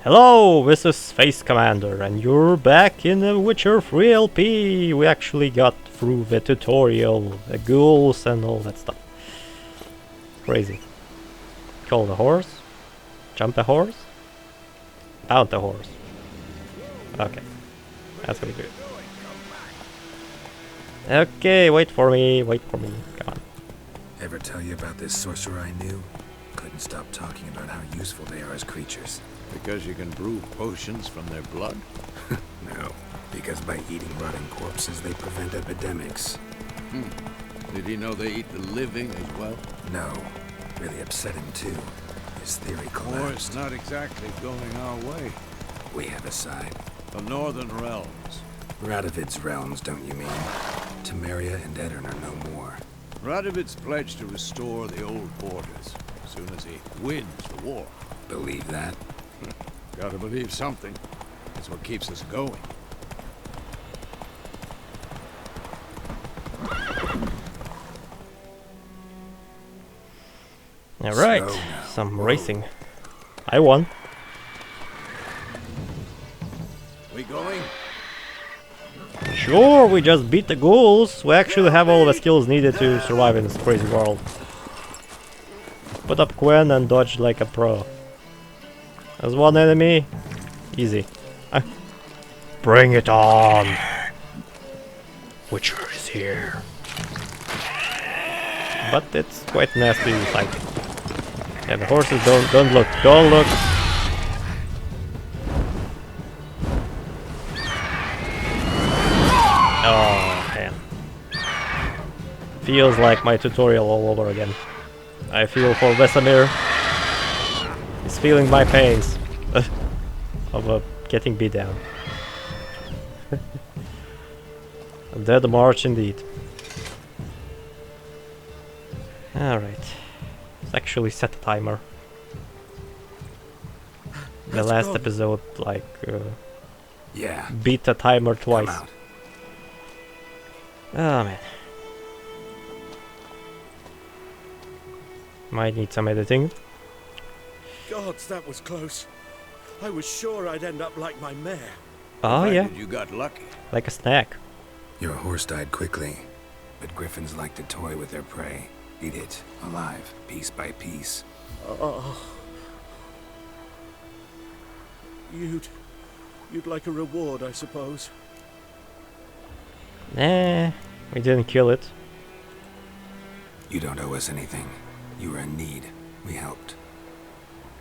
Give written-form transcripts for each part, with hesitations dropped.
Hello, this is Face Commander, and you're back in the Witcher 3 LP. We actually got through the tutorial, the ghouls and all that stuff. Crazy. Call the horse? Jump the horse? Mount the horse. Okay, that's gonna be good. Okay, wait for me, come on. Ever tell you about this sorcerer I knew? Couldn't stop talking about how useful they are as creatures. Because you can brew potions from their blood? No, because by eating rotting corpses they prevent epidemics. Did he know they eat the living as well? No, really upset him too. His theory Or collapsed. it's not exactly going our way. We have a side. The Northern Realms. Radovid's realms, don't you mean? Temeria and Edirn are no more. Radovid's pledged to restore the old borders as soon as he wins the war. Believe that? Gotta believe something. That's what keeps us going. Alright, some racing. I won. We going? Sure, we just beat the ghouls. We actually have all the skills needed to survive in this crazy world. Put up Quen and dodge like a pro. There's one enemy. Easy. Bring it on! Witcher is here. But it's quite nasty fight. Yeah, the horses don't look. Oh man. Feels like my tutorial all over again. I feel for Vesemir. He's feeling my pains of getting beat down. A dead march indeed. Alright. Let's actually set a timer. The last episode, like, Yeah. beat the timer twice. Come out. Oh man. Might need some editing. Gods, that was close. I was sure I'd end up like my mare. Oh yeah, You got lucky. like a snack. Your horse died quickly, but griffins like to toy with their prey. Eat it, alive, piece by piece. Oh. You'd like a reward, I suppose. Nah, we didn't kill it. You don't owe us anything. You were in need. We helped.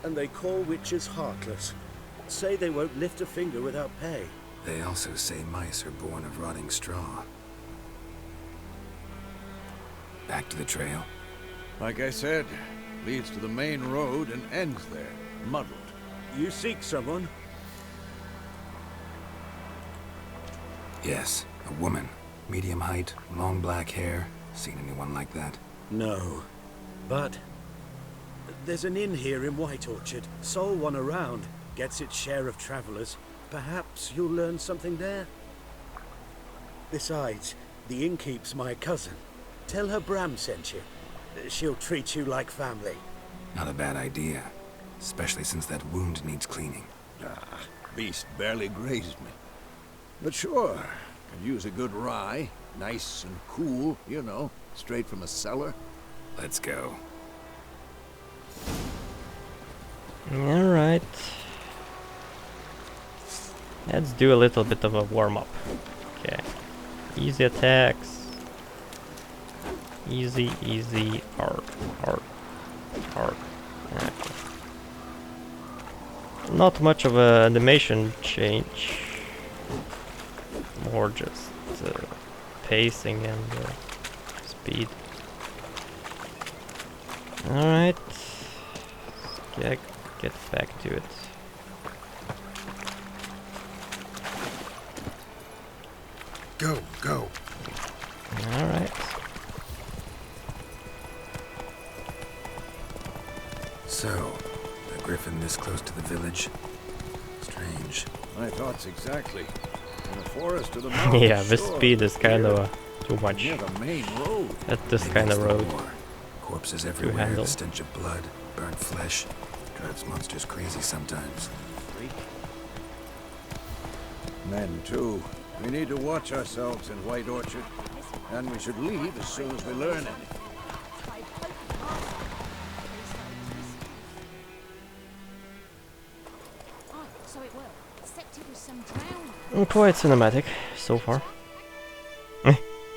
And they call witches heartless. Say they won't lift a finger without pay. They also say mice are born of rotting straw. Back to the trail? Like I said, leads to the main road and ends there, muddled. You seek someone? Yes, a woman. Medium height, long black hair. Seen anyone like that? No. But there's an inn here in White Orchard. Sole one around. Gets its share of travelers. Perhaps you'll learn something there? Besides, the innkeep's my cousin. Tell her Bram sent you. She'll treat you like family. Not a bad idea. Especially since that wound needs cleaning. Beast barely grazed me. But sure, could use a good rye. Nice and cool, you know, straight from a cellar. Let's go. Alright. Let's do a little bit of a warm-up. Okay. Easy attacks. Easy, hard. Okay. Not much of a animation change. More just pacing and speed. Alright. Get back to it. Go. Alright. So, a griffin this close to the village? Strange. My thoughts exactly. In a forest to the mountains. Yeah, this sure. speed is kind of too much Near the main road. at this Maybe kind it's of the road. war. Corpses everywhere, handle. the stench of blood, burnt flesh. Drives monsters crazy sometimes. week. Men, too. We need to watch ourselves in White Orchard. And we should leave as soon as we learn anything. Quite cinematic so far.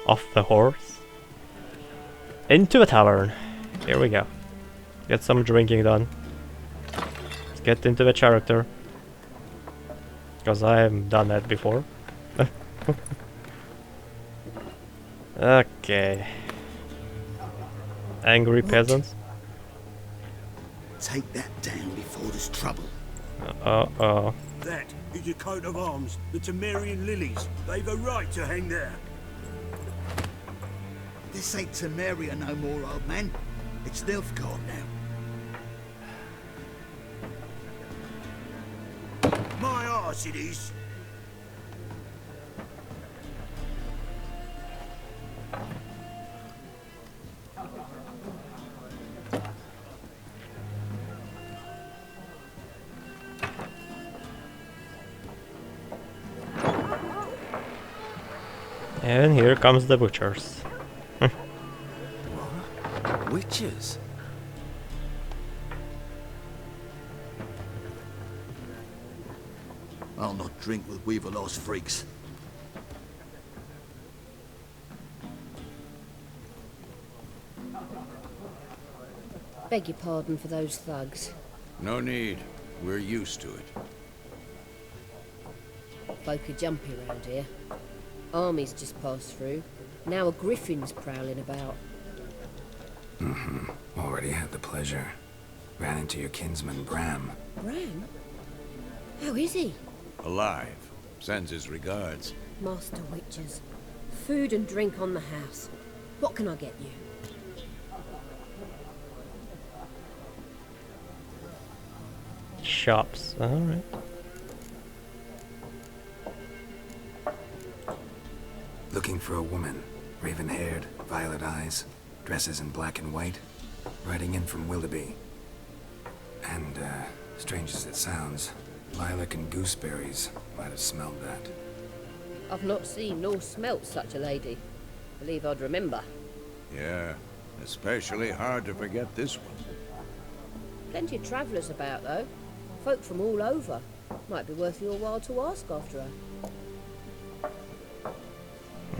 Off the horse. Into a tavern. Here we go. Get some drinking done. Let's get into the character. Because I haven't done that before. Okay. Angry peasants. Take that down before there's trouble. Uh-oh. That is a coat of arms, the Temerian lilies. They've a right to hang there. This ain't Temeria no more, old man. It's Nilfgaard now. My arse it is. And here comes the butchers. Witches? I'll not drink with Weaverlaw's freaks. Beg your pardon for those thugs. No need. We're used to it. Folk are jumpy around here. Armies just passed through. Now a griffin's prowling about. Already had the pleasure. Ran into your kinsman, Bram. Bram? How is he? Alive. Sends his regards. Master Witchers. Food and drink on the house. What can I get you? Shops. Alright. Looking for a woman. Raven-haired, violet eyes, dresses in black and white. Riding in from Willoughby. And, strange as it sounds, lilac and gooseberries might have smelled that. I've not seen nor smelt such a lady. Believe I'd remember. Yeah, especially hard to forget this one. Plenty of travellers about, though. Folk from all over. Might be worth your while to ask after her.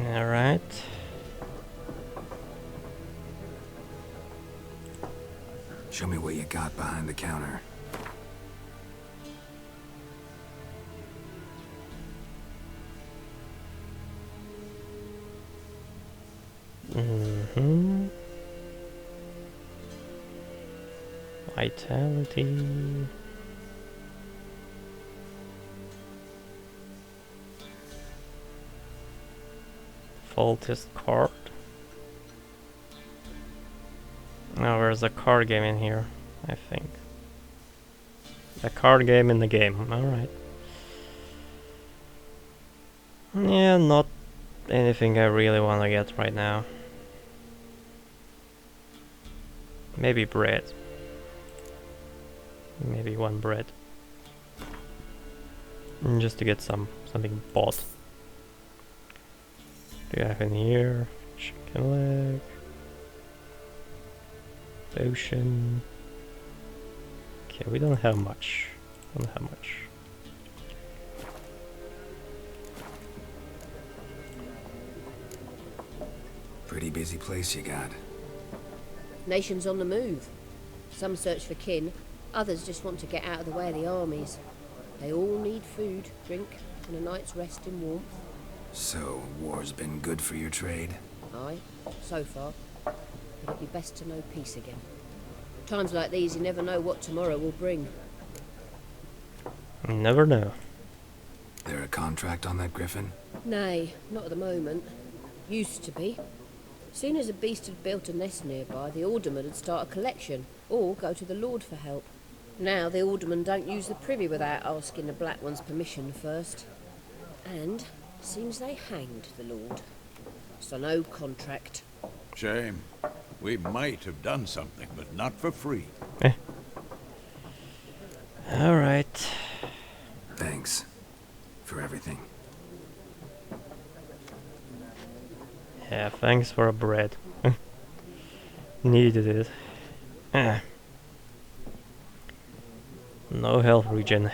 Alright. Show me what you got behind the counter. Mm-hmm. Vitality. Faultist card. Now there's a card game in here, I think. A card game in the game, alright. Yeah, not anything I really want to get right now. Maybe bread. Maybe one bread. Just to get something bought. Do you have in here? Chicken leg. Potion. Okay, we don't have much. Pretty busy place you got. Nations on the move. Some search for kin, others just want to get out of the way of the armies. They all need food, drink, and a night's rest in warmth. So, war's been good for your trade? Aye, so far. But it'd be best to know peace again. Times like these, you never know what tomorrow will bring. Never know. There a contract on that griffin? Nay, not at the moment. Used to be. Soon as a beast had built a nest nearby, the alderman would start a collection, or go to the lord for help. Now the aldermen don't use the privy without asking the Black One's permission first. And seems they hanged the lord. So no contract. Shame. We might have done something, but not for free. Alright. everything. Yeah, thanks for a bread. Needed it. Ah. No health regen.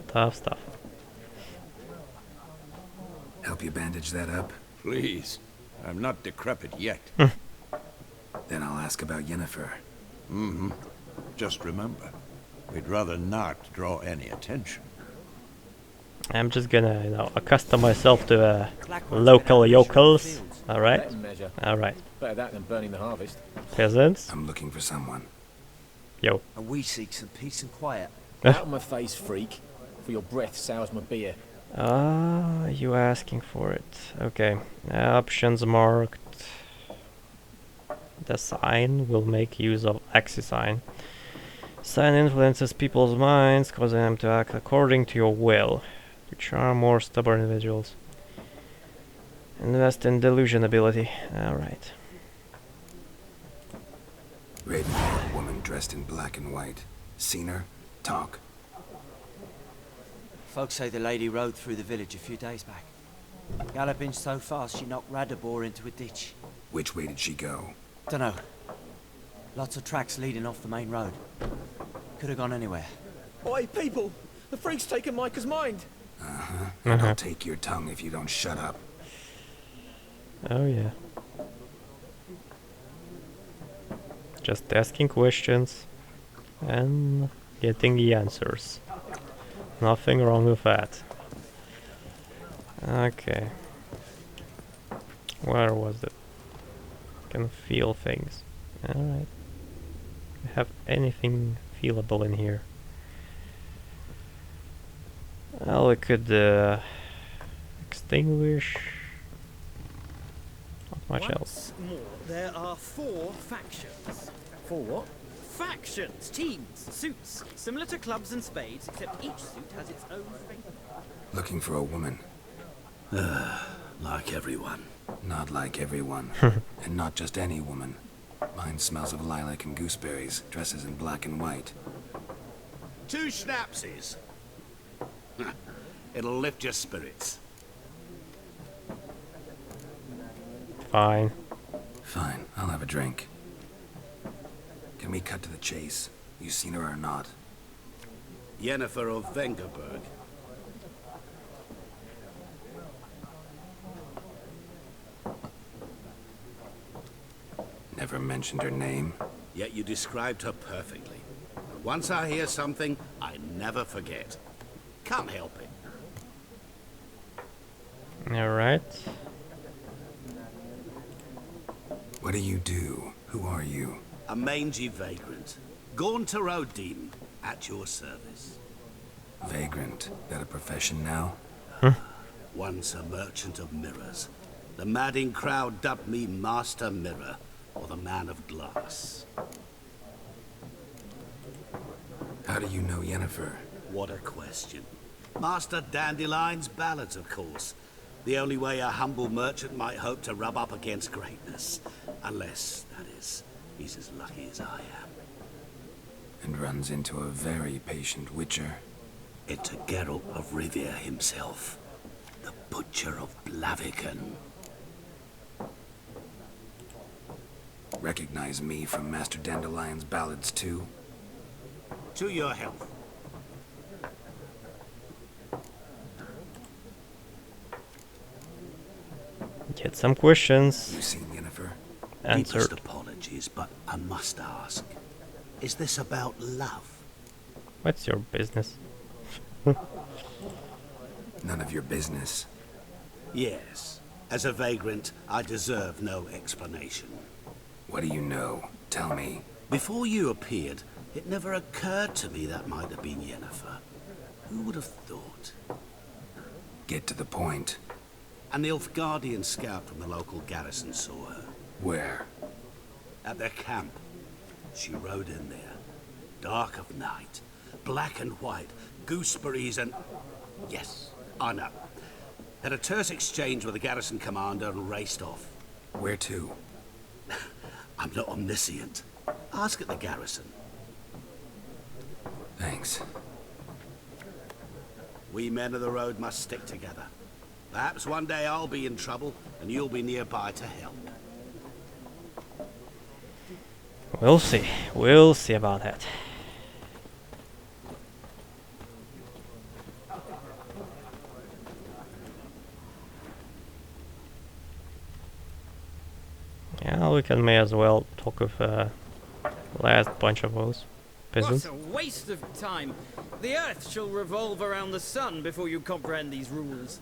Tough stuff. Help you bandage that up? Please. I'm not decrepit yet. Then I'll ask about Yennefer. Mm-hmm. Just remember, we'd rather not draw any attention. I'm just gonna, accustom myself to local yokels. Alright? Alright. Better that than burning the harvest. Peasants. I'm looking for someone. Yo. And we seek some peace and quiet. Out of my face, freak. For your breath sours my beer. Ah, you asking for it. Okay. Options marked. The sign will make use of Axis sign. Sign influences people's minds, causing them to act according to your will. To charm more stubborn individuals. Invest in delusion ability. Alright. Raven-haired woman dressed in black and white. Seen her? Talk. Folks say the lady rode through the village a few days back. Galloping so fast she knocked Radabor into a ditch. Which way did she go? Dunno. Lots of tracks leading off the main road. Could have gone anywhere. Oi, people! The freak's taken Micah's mind! Uh-huh. And I'll take your tongue if you don't shut up. Oh yeah. Just asking questions and getting the answers. Nothing wrong with that. Okay. Where was it? Can feel things. Alright. Have anything feelable in here? Well, we could extinguish. Not much else. Once more, there are 4 factions. For what? Factions, teams, suits, similar to clubs and spades, except each suit has its own fate. Looking for a woman. Like everyone. Not like everyone. And not just any woman. Mine smells of lilac and gooseberries, dresses in black and white. 2 schnapsies. It'll lift your spirits. Fine. Fine, I'll have a drink. Can we cut to the chase? You seen her or not? Yennefer of Vengerberg. Never mentioned her name. Yet you described her perfectly. And once I hear something, I never forget. Can't help it. Alright. What do you do? Who are you? A mangy vagrant. Gaunter Odin, at your service. Vagrant. That a profession now? Once a merchant of mirrors. The madding crowd dubbed me Master Mirror, or the Man of Glass. How do you know Yennefer? What a question. Master Dandelion's ballads, of course. The only way a humble merchant might hope to rub up against greatness. Unless, that is, he's as lucky as I am. And runs into a very patient witcher. It's a Geralt of Rivia himself. The Butcher of Blaviken. Recognize me from Master Dandelion's ballads too? To your health. Get some questions You seen Yennefer? answered. Deepest apologies, but I must ask. Is this about love? What's your business? None of your business. Yes. As a vagrant, I deserve no explanation. What do you know? Tell me. Before you appeared, it never occurred to me that might have been Yennefer. Who would have thought? Get to the point. An Nilfgaardian scout from the local garrison saw her. Where? At their camp. She rode in there. Dark of night. Black and white. Gooseberries and... Yes, I know. Had a terse exchange with the garrison commander and raced off. Where to? I'm not omniscient. Ask at the garrison. Thanks. We men of the road must stick together. Perhaps one day I'll be in trouble, and you'll be nearby to help. We'll see. We'll see about that. Yeah, we can may as well talk with last bunch of those peasants. What a waste of time! The Earth shall revolve around the sun before you comprehend these rules.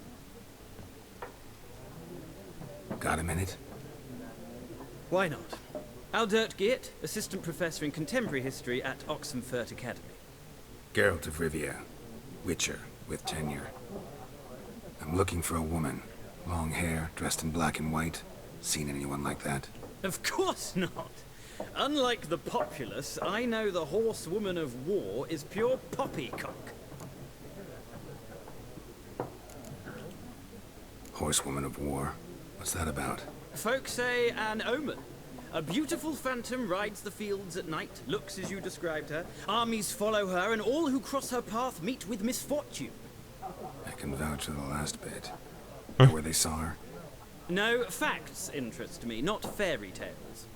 Got a minute? Why not? Aldert Geert, Assistant Professor in Contemporary History at Oxenfurt Academy. Geralt of Rivia, Witcher with tenure. I'm looking for a woman. Long hair, dressed in black and white. Seen anyone like that? Of course not! Unlike the populace, I know the horsewoman of war is pure poppycock. Horsewoman of war? What's that about? Folk say an omen. A beautiful phantom rides the fields at night, looks as you described her. Armies follow her, and all who cross her path meet with misfortune. I can vouch for the last bit. Know where they saw her? No, facts interest me, not fairy tales.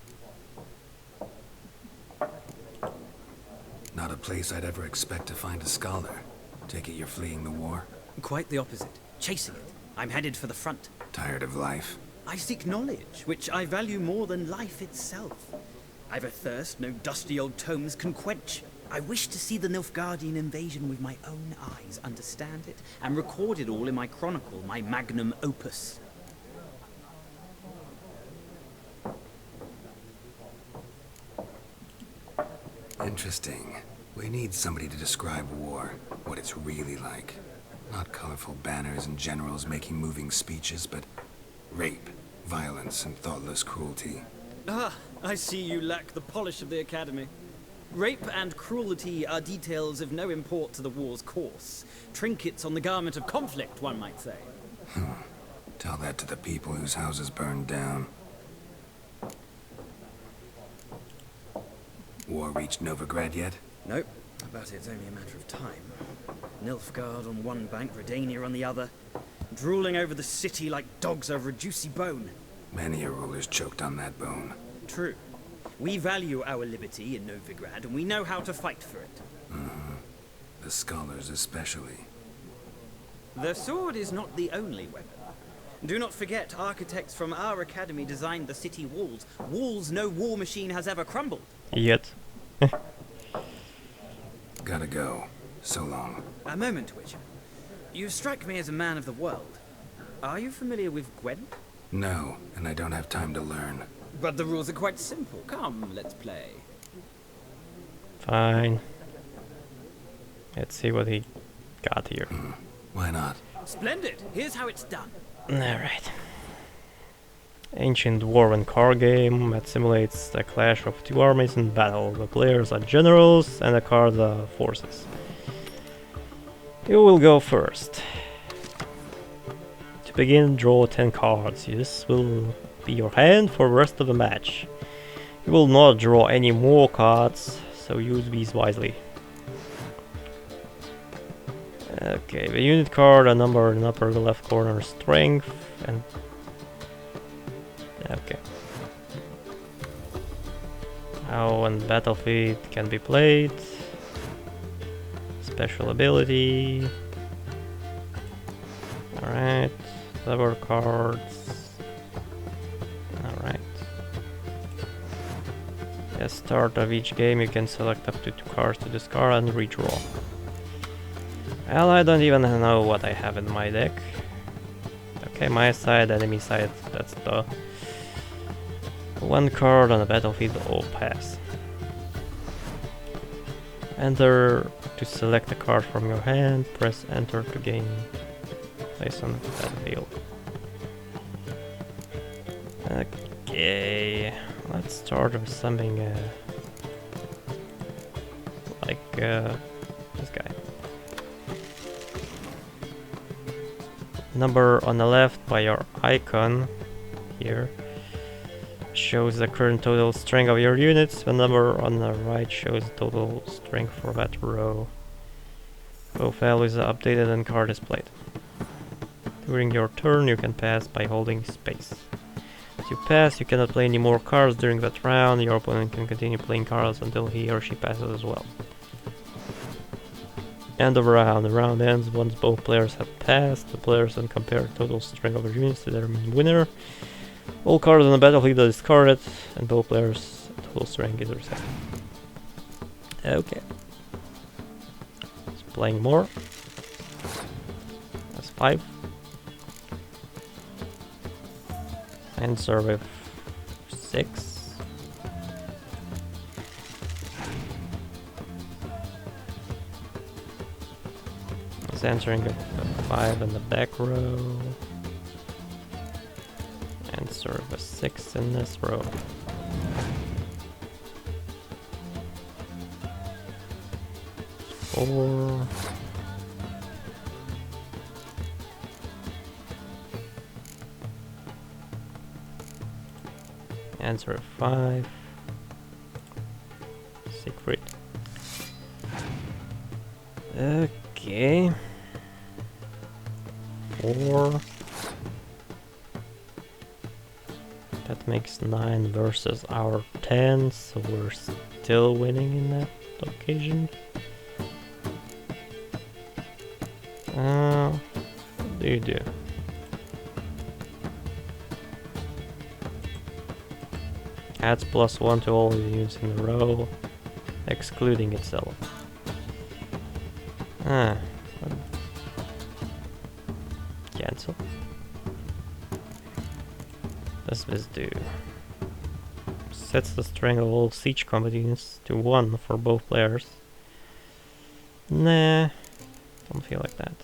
Not a place I'd ever expect to find a scholar. Take it you're fleeing the war? Quite the opposite. Chasing it. I'm headed for the front. Tired of life? I seek knowledge, which I value more than life itself. I've a thirst no dusty old tomes can quench. I wish to see the Nilfgaardian invasion with my own eyes, understand it, and record it all in my chronicle, my magnum opus. Interesting. We need somebody to describe war, what it's really like. Not colorful banners and generals making moving speeches, but rape, violence, and thoughtless cruelty. Ah, I see you lack the polish of the Academy. Rape and cruelty are details of no import to the war's course. Trinkets on the garment of conflict, one might say. Tell that to the people whose houses burned down. War reached Novigrad yet? Nope, but it's only a matter of time. Nilfgaard on one bank, Redania on the other, drooling over the city like dogs over a juicy bone. Many a ruler's choked on that bone. True. We value our liberty in Novigrad, and we know how to fight for it. The scholars especially. The sword is not the only weapon. Do not forget, architects from our academy designed the city walls. Walls no war machine has ever crumbled. Yet. Gotta go. So long. A moment, Witcher. You strike me as a man of the world. Are you familiar with Gwent? No, and I don't have time to learn. But the rules are quite simple. Come, let's play. Fine. Let's see what he got here. Why not? Splendid. Here's how it's done. Alright. Ancient dwarven card game that simulates the clash of two armies in battle. The players are generals and the cards are forces. You will go first. To begin, draw 10 cards. This will be your hand for the rest of the match. You will not draw any more cards, so use these wisely. Okay, the unit card, a number in the upper left corner, strength, and... Okay. How on battlefield can be played. Special ability. Alright. Lever cards. Alright. At start of each game you can select up to 2 cards to discard and redraw. Well, I don't even know what I have in my deck. Okay, my side, enemy side, that's the 1 card on the battlefield, all pass. Enter to select a card from your hand, press enter to gain place on the battlefield. Okay, let's start with something like this guy. Number on the left by your icon here shows the current total strength of your units. The number on the right shows total strength for that row. Both values are updated and card displayed. During your turn, you can pass by holding space. As you pass, you cannot play any more cards during that round. Your opponent can continue playing cards until he or she passes as well. End of round. The round ends once both players have passed. The players then compare total strength of their units to determine winner. All cards on the battlefield are discarded, and both players' total strength is reset. Okay. It's playing more. That's 5. And survive 6. It's entering a 5 in the back row. And serve a 6 in this row. Four. Answer 5. Secret. Okay. 4. That makes 9 versus our 10, so we're still winning in that occasion. What do you do? Adds +1 to all the units in the row, excluding itself. Cancel. Does this do? Sets the strength of all siege combat units to 1 for both players. Nah, don't feel like that.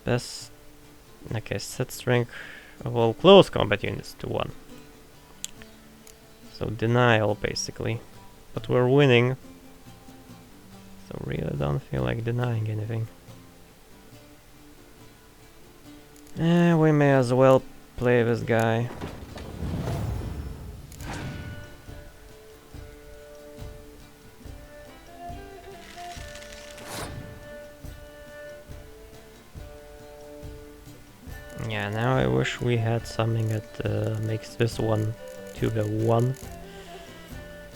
Best. Okay, set strength of all close combat units to 1. So denial, basically. But we're winning. So really don't feel like denying anything. We may as well play this guy. Yeah, now I wish we had something that makes this one to the 1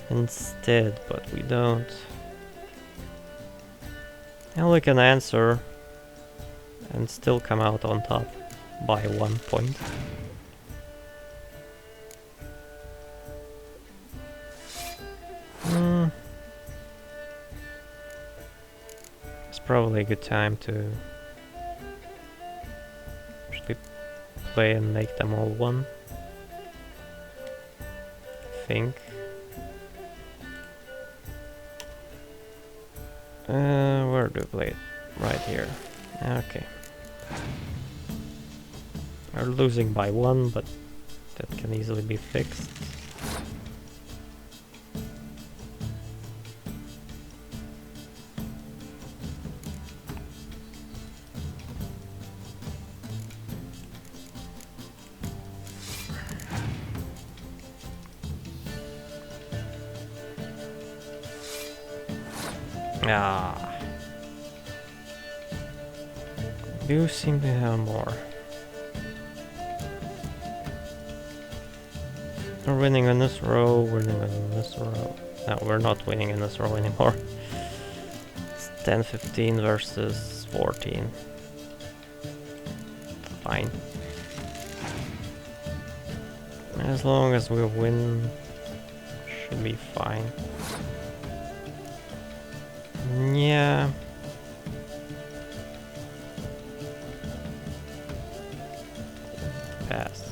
instead, but we don't. And we can answer and still come out on top by 1 point. It's probably a good time to actually play and make them all 1. Think. Where do we play it? Right here. Okay. We're losing by 1, but that can easily be fixed. You seem to have more. We're winning in this row, winning in this row. No, we're not winning in this row anymore. It's 10-15 versus 14. Fine. As long as we win, should be fine. Yeah. Pass.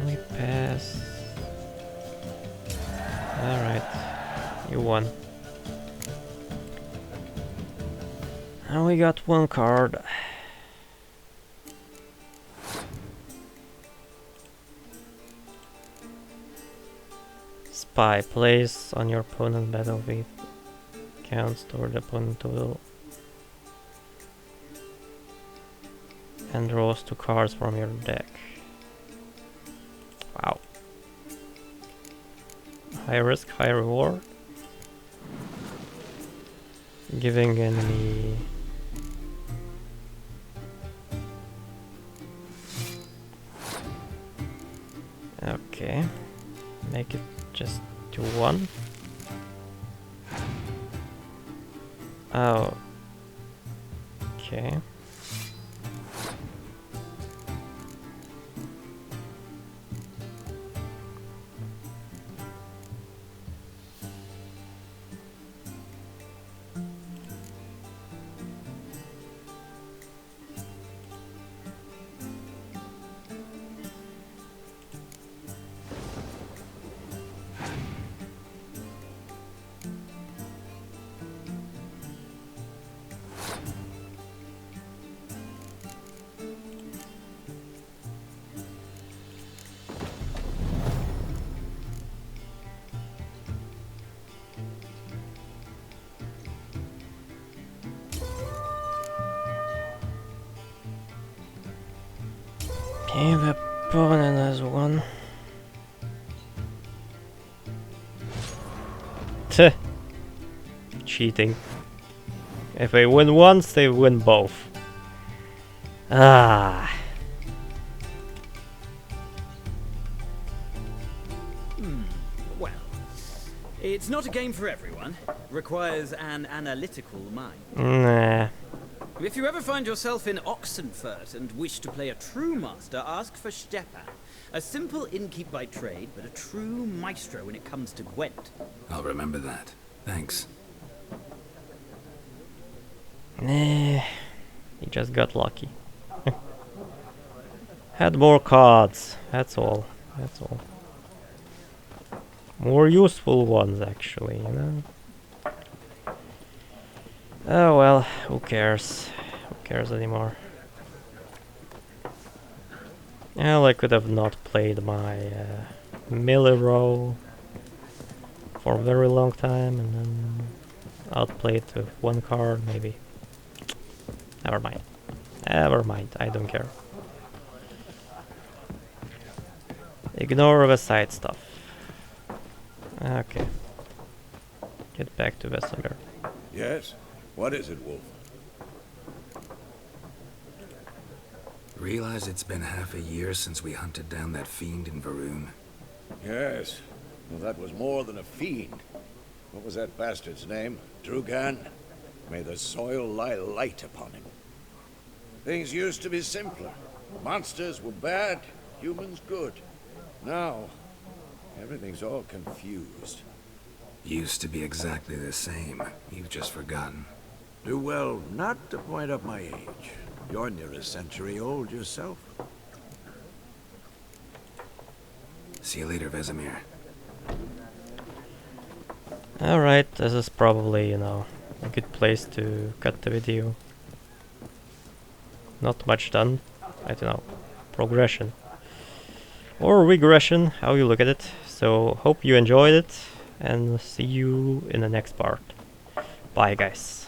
We pass. Alright. You won. And we got 1 card. Spy plays on your opponent's battlefield. Counts toward the opponent total. And draws 2 cards from your deck. Wow. High risk, high reward. Giving enemy... Okay. Make it just to 1. Oh. Okay. Okay, the opponent has 1. Tch. Cheating. If they win once, they win both. Ah. Well, it's not a game for everyone. Requires an analytical mind. Nah. If you ever find yourself in Oxenfurt and wish to play a true master, ask for Stepan. A simple innkeep by trade, but a true maestro when it comes to Gwent. I'll remember that. Thanks. Nah. He just got lucky. Had more cards. That's all. That's all. More useful ones, actually, you know? Oh well, who cares? Who cares anymore? Well, I could have not played my melee role for a very long time and then outplay it with 1 card, maybe. Never mind. Never mind, I don't care. Ignore the side stuff. Okay. Get back to Vesemir. Yes? What is it, Wolf? Realize it's been half a year since we hunted down that fiend in Varun? Yes. Well, that was more than a fiend. What was that bastard's name? Drugan? May the soil lie light upon him. Things used to be simpler. Monsters were bad, humans good. Now, everything's all confused. Used to be exactly the same. You've just forgotten. Do well not to point up my age. You're near a century old yourself. See you later, Vesemir. Alright, this is probably, you know, a good place to cut the video. Not much done. I don't know. Progression. Or regression, how you look at it. So, hope you enjoyed it, and see you in the next part. Bye, guys.